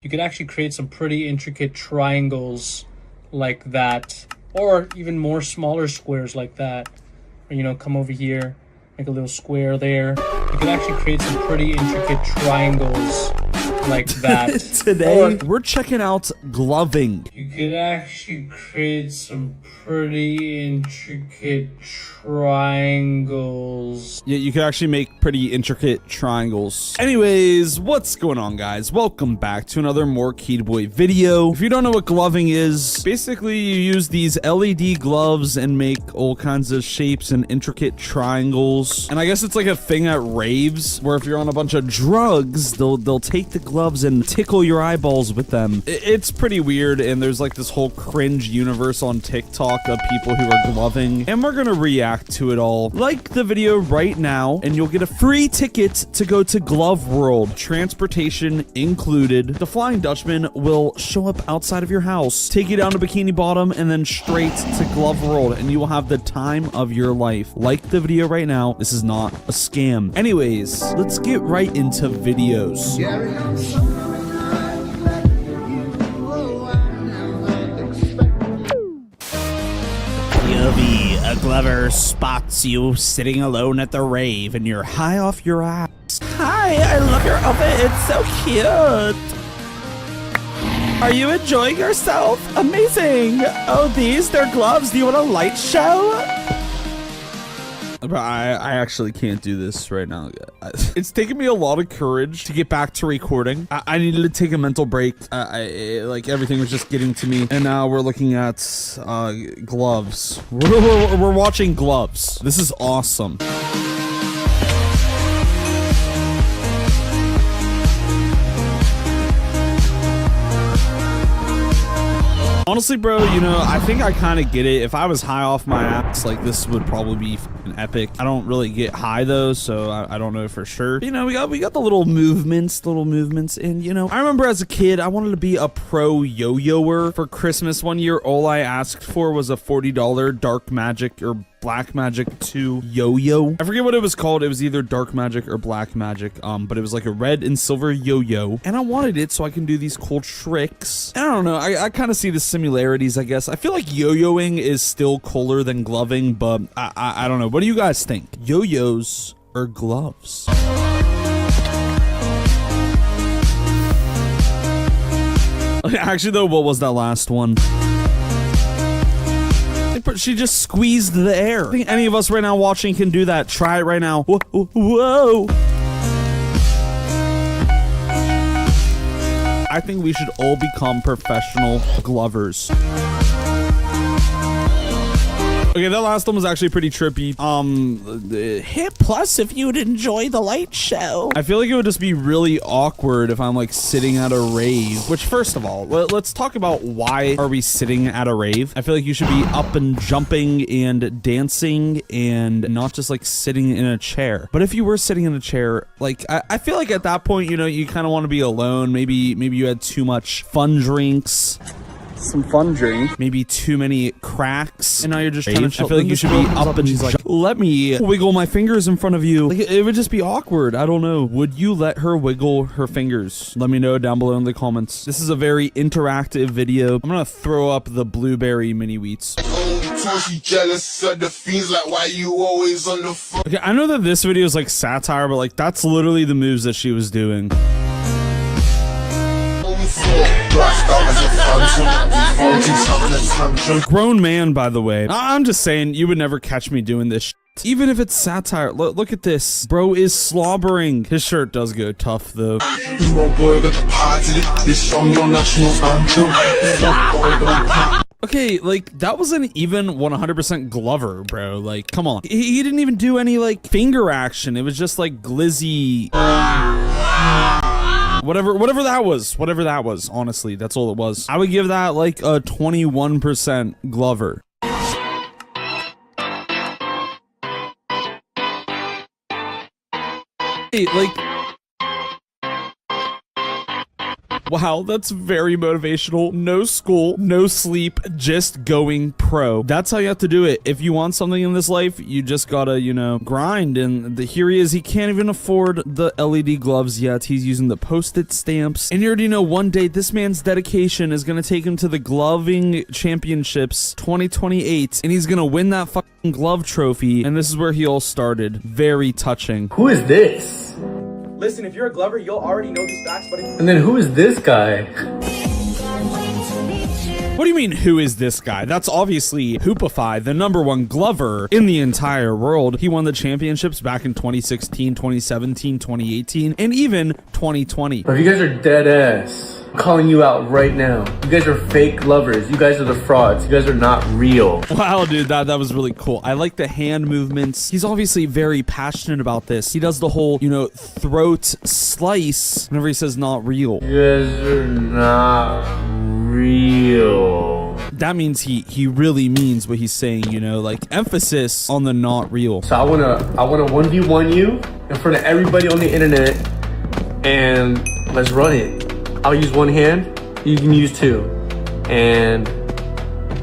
you could actually create some pretty intricate triangles like that, or even more smaller squares like that. Or, you know, come over here, make a little square there. You could actually create some pretty intricate triangles like that. Today, we're checking out gloving. You could actually create some pretty intricate triangles. Yeah, you could actually make pretty intricate triangles. Anyways, what's going on, guys? Welcome back to another more Key to Boy video. If you don't know what gloving is, basically you use these LED gloves and make all kinds of shapes and intricate triangles. And I guess it's like a thing at raves, where if you're on a bunch of drugs, they'll take the gloves and tickle your eyeballs with them. It's pretty weird, and there's like this whole cringe universe on TikTok of people who are gloving, and we're gonna react to it all. Like the video right now, and you'll get a free ticket to go to Glove World. Transportation included. The Flying Dutchman will show up outside of your house, take you down to Bikini Bottom, and then straight to Glove World, and you will have the time of your life. Like the video right now. This is not a scam. Anyways, let's get right into videos. A Glover spots you sitting alone at the rave and you're high off your ass. Hi, I love your outfit. It's so cute. Are you enjoying yourself? Amazing. Oh, they're gloves. Do you want a light show? But I actually can't do this right now. It's taken me a lot of courage to get back to recording. I needed to take a mental break. Like everything was just getting to me. And now we're looking at gloves. We're watching gloves. This is awesome. Honestly, bro, you know, I think I kind of get it. If I was high off my ass, like, this would probably be fucking epic. I don't really get high, though, so I don't know for sure. You know, we got the little movements, and, you know, I remember as a kid, I wanted to be a pro yo-yoer. For Christmas one year, all I asked for was a $40 Dark Magic or Black Magic 2 yo-yo. I forget what it was called. It was either Dark Magic or Black Magic, but it was like a red and silver yo-yo, and I wanted it so I can do these cool tricks. And I don't know, I kind of see the similarities, I guess. I feel like yo-yoing is still cooler than gloving, but I don't know. What do you guys think? Yo-yos or gloves? Actually, though, what was that last one? She just squeezed the air. I think any of us right now watching can do that. Try it right now. Whoa, whoa. I think we should all become professional glovers. Okay, that last one was actually pretty trippy. Hit plus if you'd enjoy the light show. I feel like it would just be really awkward if I'm like sitting at a rave, which first of all, let's talk about why are we sitting at a rave. I feel like you should be up and jumping and dancing and not just like sitting in a chair. But if you were sitting in a chair, like I feel like at that point, you know, you kind of want to be alone. Maybe you had too much fun drinks. Some fun drink, maybe too many cracks, and now you're just trying to chill. I feel like you should be up and she's like, let me wiggle my fingers in front of you. Like, it would just be awkward. I don't know. Would you let her wiggle her fingers? Let me know down below in the comments. This is a very interactive video. I'm gonna throw up the blueberry mini wheats. Jealous of the fiends, like why you always on the phone. Okay, I know that this video is like satire, but like that's literally the moves that she was doing. Grown man, by the way. I'm just saying, you would never catch me doing this shit. Even if it's satire. Look at this. Bro is slobbering. His shirt does go tough, though. Okay, like, that wasn't even 100% Glover, bro. Like, come on. He didn't even do any, like, finger action. It was just, like, glizzy. Whatever that was, honestly, that's all it was. I would give that like a 21% Glover. Hey, like, Wow, that's very motivational. No school, no sleep, just going pro. That's how you have to do it. If you want something in this life, you just gotta, you know, grind. And here he is. He can't even afford the LED gloves yet. He's using the Post-it stamps. And you already know one day this man's dedication is gonna take him to the gloving championships 2028. And he's gonna win that fucking glove trophy. And this is where he all started. Very touching. Who is this? Listen, if you're a glover, you'll already know these facts, but And then who is this guy? What do you mean, who is this guy? That's obviously Hoopify, the #1 glover in the entire world. He won the championships back in 2016, 2017, 2018, and even 2020. If you guys are dead ass, I'm calling you out right now. You guys are fake lovers. You guys are the frauds. You guys are not real. Wow, dude, that was really cool. I like the hand movements. He's obviously very passionate about this. He does the whole, you know, throat slice whenever he says not real. You guys are not real. That means he really means what he's saying, you know, like emphasis on the not real. So I wanna 1v1 you in front of everybody on the internet, and let's run it. I'll use one hand, you can use two, and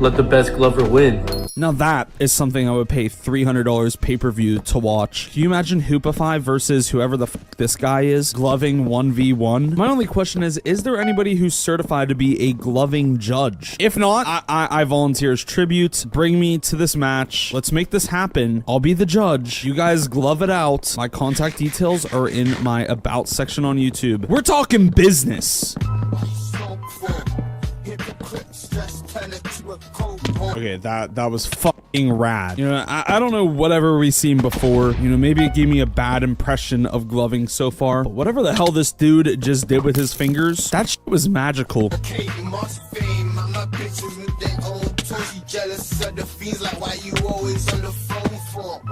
let the best glover win. Now that is something I would pay $300 pay-per-view to watch. Can you imagine Hoopify versus whoever the fuck this guy is, gloving 1v1? My only question is there anybody who's certified to be a gloving judge? If not, I volunteer as tribute. Bring me to this match. Let's make this happen. I'll be the judge. You guys glove it out. My contact details are in my about section on YouTube. We're talking business. Okay, that was fucking rad. You know, I don't know whatever we've seen before. You know, maybe it gave me a bad impression of gloving so far. But whatever the hell this dude just did with his fingers, that shit was magical.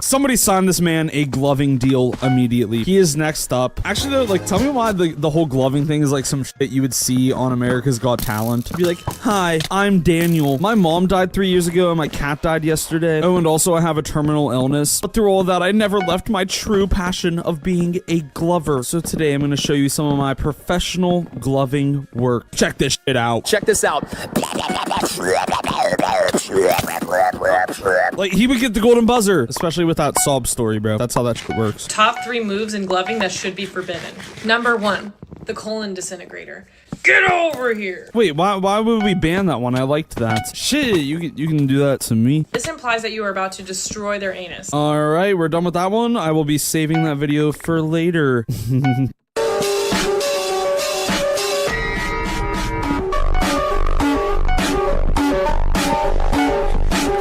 Somebody sign this man a gloving deal immediately. He is next up. Actually though, like, tell me why the whole gloving thing is like some shit you would see on America's Got Talent. Be like, hi, I'm Daniel. My mom died 3 years ago and my cat died yesterday. Oh, and also I have a terminal illness. But through all of that, I never left my true passion of being a glover. So today I'm gonna show you some of my professional gloving work. Check this shit out. check this out. Like, he would get the golden buzzer, especially with that sob story, bro. That's how that shit works. Top 3 moves in gloving that should be forbidden. Number 1, the colon disintegrator. Get over here! Wait, why would we ban that one? I liked that. Shit, you can do that to me. This implies that you are about to destroy their anus. Alright, we're done with that one. I will be saving that video for later.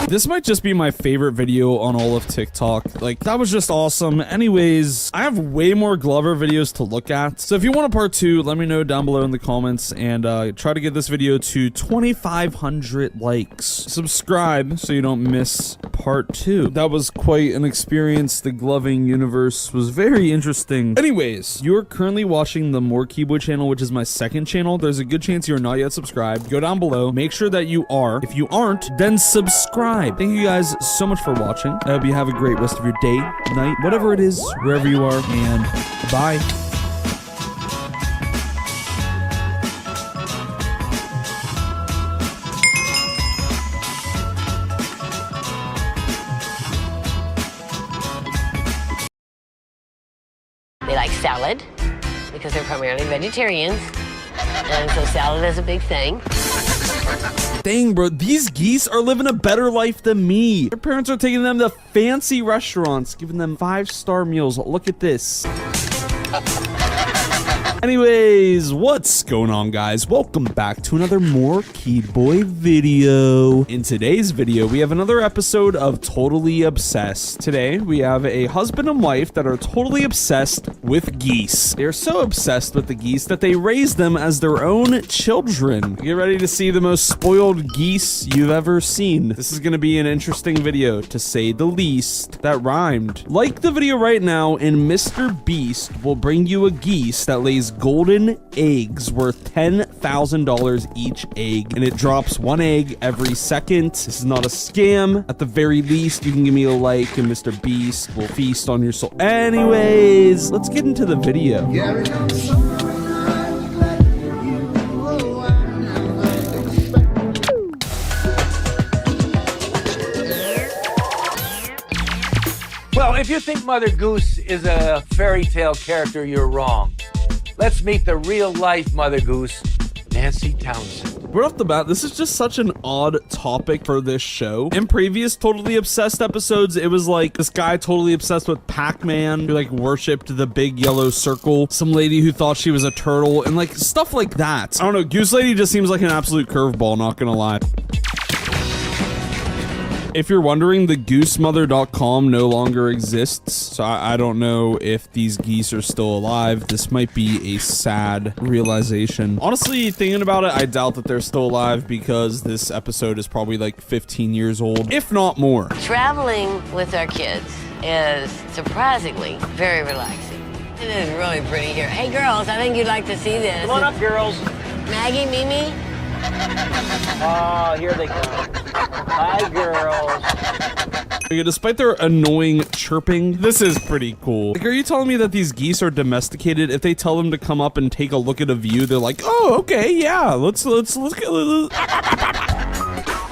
This might just be my favorite video on all of TikTok. Like, that was just awesome. Anyways, I have way more Glover videos to look at. So if you want a part 2, let me know down below in the comments and try to get this video to 2,500 likes. Subscribe so you don't miss part 2. That was quite an experience. The gloving universe was very interesting. Anyways, you're currently watching the More Keyboy channel, which is my second channel. There's a good chance you're not yet subscribed. Go down below. Make sure that you are. If you aren't, then subscribe. Thank you guys so much for watching. I hope you have a great rest of your day, night, whatever it is, wherever you are, and bye. They like salad because they're primarily vegetarians, and so salad is a big thing. Dang, bro, these geese are living a better life than me. Their parents are taking them to fancy restaurants, giving them 5-star meals. Look at this. Anyways, what's going on, guys? Welcome back to another More Keyboy video. In today's video, we have another episode of Totally Obsessed. Today, we have a husband and wife that are totally obsessed with geese. They're so obsessed with the geese that they raise them as their own children. Get ready to see the most spoiled geese you've ever seen. This is gonna be an interesting video, to say the least. That rhymed. Like the video right now, and Mr. Beast will bring you a geese that lays golden eggs worth $10,000 each egg, and it drops 1 egg every second. This is not a scam. At the very least, you can give me a like, and Mr. Beast will feast on your soul. Anyways, let's get into the video. Well, if you think Mother Goose is a fairy tale character, you're wrong. Let's meet the real-life Mother Goose, Nancy Townsend. Right off the bat, this is just such an odd topic for this show. In previous Totally Obsessed episodes, it was like this guy totally obsessed with Pac-Man who like worshipped the big yellow circle, some lady who thought she was a turtle, and like stuff like that. I don't know, Goose Lady just seems like an absolute curveball, not gonna lie. If you're wondering, the goosemother.com no longer exists, so I don't know if these geese are still alive. This might be a sad realization. Honestly, thinking about it, I doubt that they're still alive because this episode is probably like 15 years old, if not more. Traveling with our kids is surprisingly very relaxing. It is really pretty here. Hey, girls, I think you'd like to see this. Come on up, girls. Maggie, Mimi? Oh, here they come. Hi, girls. Okay, despite their annoying chirping, this is pretty cool. Like, are you telling me that these geese are domesticated? If they tell them to come up and take a look at a view, they're like, oh, okay, yeah, let's look at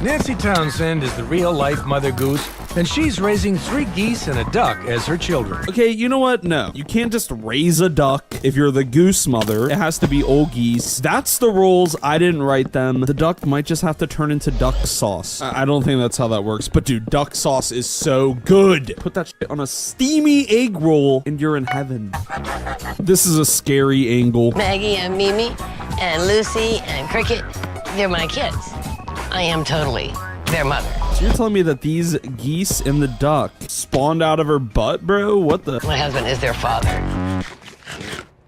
Nancy Townsend is the real-life Mother Goose, and she's raising 3 geese and a duck as her children. Okay, you know what? No. You can't just raise a duck if you're the goose mother. It has to be old geese. That's the rules. I didn't write them. The duck might just have to turn into duck sauce. I don't think that's how that works. But dude, duck sauce is so good. Put that shit on a steamy egg roll and you're in heaven. This is a scary angle. Maggie and Mimi and Lucy and Cricket, they're my kids. I am totally their mother. So you're telling me that these geese and the duck spawned out of her butt, bro? What the? My husband is their father.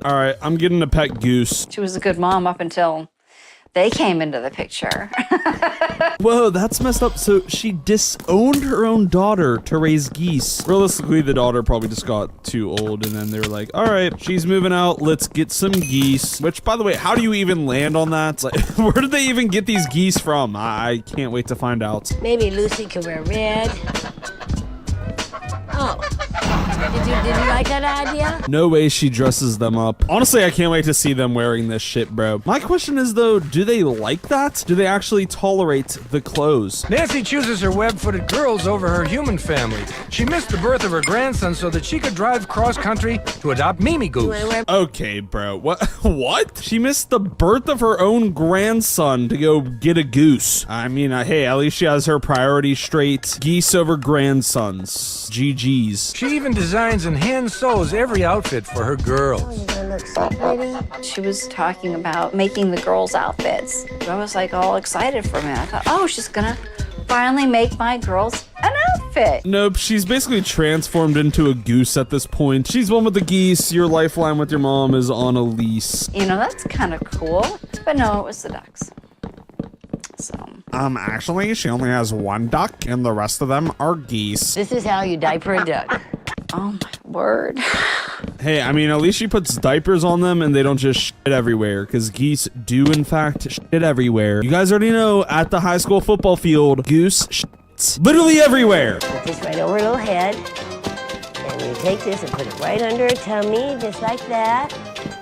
All right, I'm getting a pet goose. She was a good mom up until they came into the picture. Whoa, that's messed up. So she disowned her own daughter to raise geese. Realistically, the daughter probably just got too old and then they were like, all right, she's moving out. Let's get some geese. Which, by the way, how do you even land on that? It's like, where did they even get these geese from? I can't wait to find out. Maybe Lucy could wear red. Oh, did you like that idea? No way she dresses them up. Honestly, I can't wait to see them wearing this shit, bro. My question is, though, do they like that? Do they actually tolerate the clothes? Nancy chooses her web-footed girls over her human family. She missed the birth of her grandson so that she could drive cross-country to adopt Mimi Goose. Okay, bro. What? What? She missed the birth of her own grandson to go get a goose. I mean, hey, at least she has her priorities straight. Geese over grandsons. GG's. She even designs and hand sews every outfit for her girls. Oh, you're gonna look so pretty. She was talking about making the girls' outfits. I was like all excited for a minute. I thought, oh, she's gonna finally make my girls an outfit. Nope, she's basically transformed into a goose at this point. She's one with the geese. Your lifeline with your mom is on a lease. You know, that's kind of cool. But no, it was the ducks. So. Actually, she only has one duck, and the rest of them are geese. This is how you diaper a duck. Oh my word. Hey, I mean, at least she puts diapers on them and they don't just shit everywhere, because geese do, in fact, shit everywhere. You guys already know, at the high school football field, goose shits literally everywhere. Put this right over her little head. And you take this and put it right under her tummy, just like that.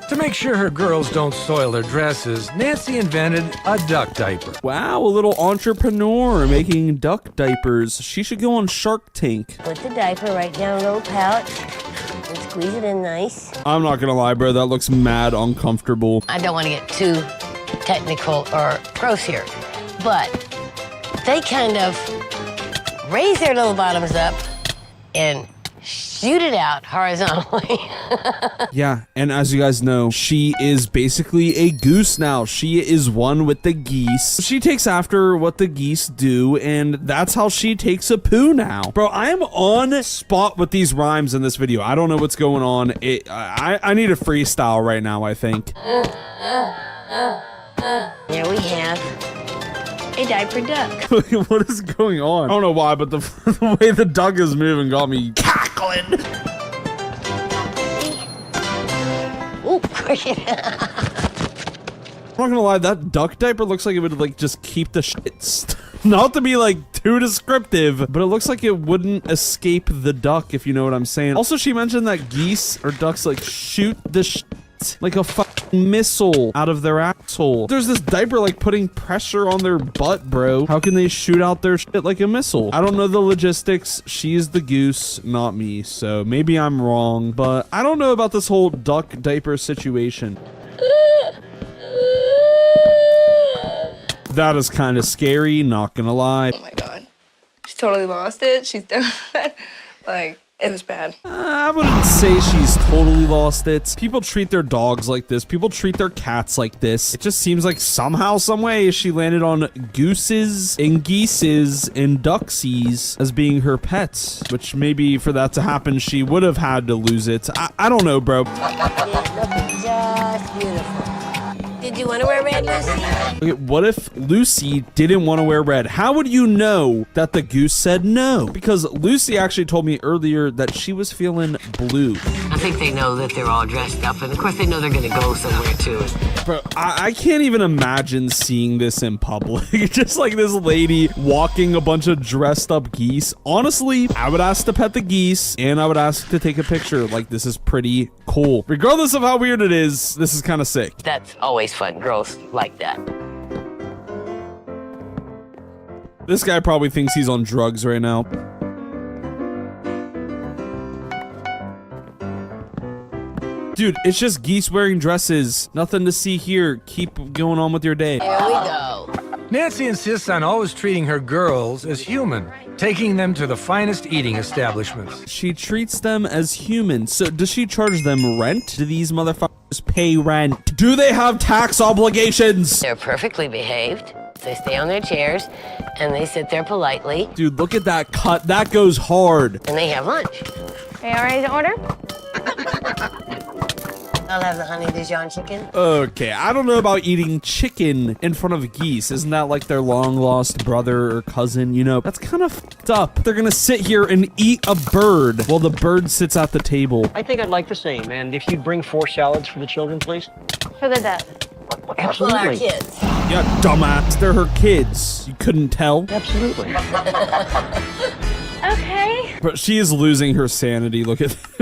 To make sure her girls don't soil their dresses, Nancy invented a duck diaper. Wow, a little entrepreneur making duck diapers. She should go on Shark Tank. Put the diaper right down a little pouch and squeeze it in nice. I'm not gonna lie, bro, that looks mad uncomfortable. I don't want to get too technical or gross here, but they kind of raise their little bottoms up and shoot it out horizontally. Yeah, and as you guys know, she is basically a goose now. She is one with the geese. She takes after what the geese do, and that's how she takes a poo now. Bro, I am on spot with these rhymes in this video. I don't know what's going on. I need a freestyle right now, I think. There we have a diaper duck. What is going on? I don't know why, but the way the duck is moving got me cackling. Ooh, cricket. I'm not gonna lie, that duck diaper looks like it would like just keep the shit. Not to be like too descriptive, but it looks like it wouldn't escape the duck, if you know what I'm saying. Also, she mentioned that geese or ducks like shoot the shit shit like a fucking missile out of their asshole. There's this diaper like putting pressure on their butt, bro. How can they shoot out their shit like a missile? I don't know the logistics. She's the goose, not me. So maybe I'm wrong, but I don't know about this whole duck diaper situation. That is kind of scary, not gonna lie. Oh my god. She totally lost it. She's done. Like, it was bad. I wouldn't say she's totally lost it. People treat their dogs like this. People treat their cats like this. It just seems like somehow, some way, she landed on gooses and geeses and ducksies as being her pets, which maybe for that to happen, she would have had to lose it. I don't know, bro. Looking just beautiful. Did you want to wear red, Lucy? Okay, what if Lucy didn't want to wear red? How would you know that the goose said no? Because Lucy actually told me earlier that she was feeling blue. I think they know that they're all dressed up, and of course they know they're gonna go somewhere too. Bro, I can't even imagine seeing this in public. Just like this lady walking a bunch of dressed up geese. Honestly, I would ask to pet the geese and I would ask to take a picture. Like, this is pretty cool. Regardless of how weird it is, this is kind of sick. That's always fun. Girls like that. This guy probably thinks he's on drugs right now. Dude, it's just geese wearing dresses. Nothing to see here. Keep going on with your day. Here we go. Nancy insists on always treating her girls as human, taking them to the finest eating establishments. She treats them as humans. So does she charge them rent? Do these motherfuckers pay rent? Do they have tax obligations? They're perfectly behaved. They stay on their chairs, and they sit there politely. Dude, look at that cut. That goes hard. And they have lunch. Are you all ready to order? I'll have the honey Dijon chicken. Okay, I don't know about eating chicken in front of geese. Isn't that like their long-lost brother or cousin? You know, that's kind of fucked up. They're gonna sit here and eat a bird while the bird sits at the table. I think I'd like the same. And if you'd bring 4 salads for the children, please. For the dad. Well, our Absolutely. kids. Yeah, dumbass. They're her kids. You couldn't tell? Absolutely. Okay. But she is losing her sanity. Look at this.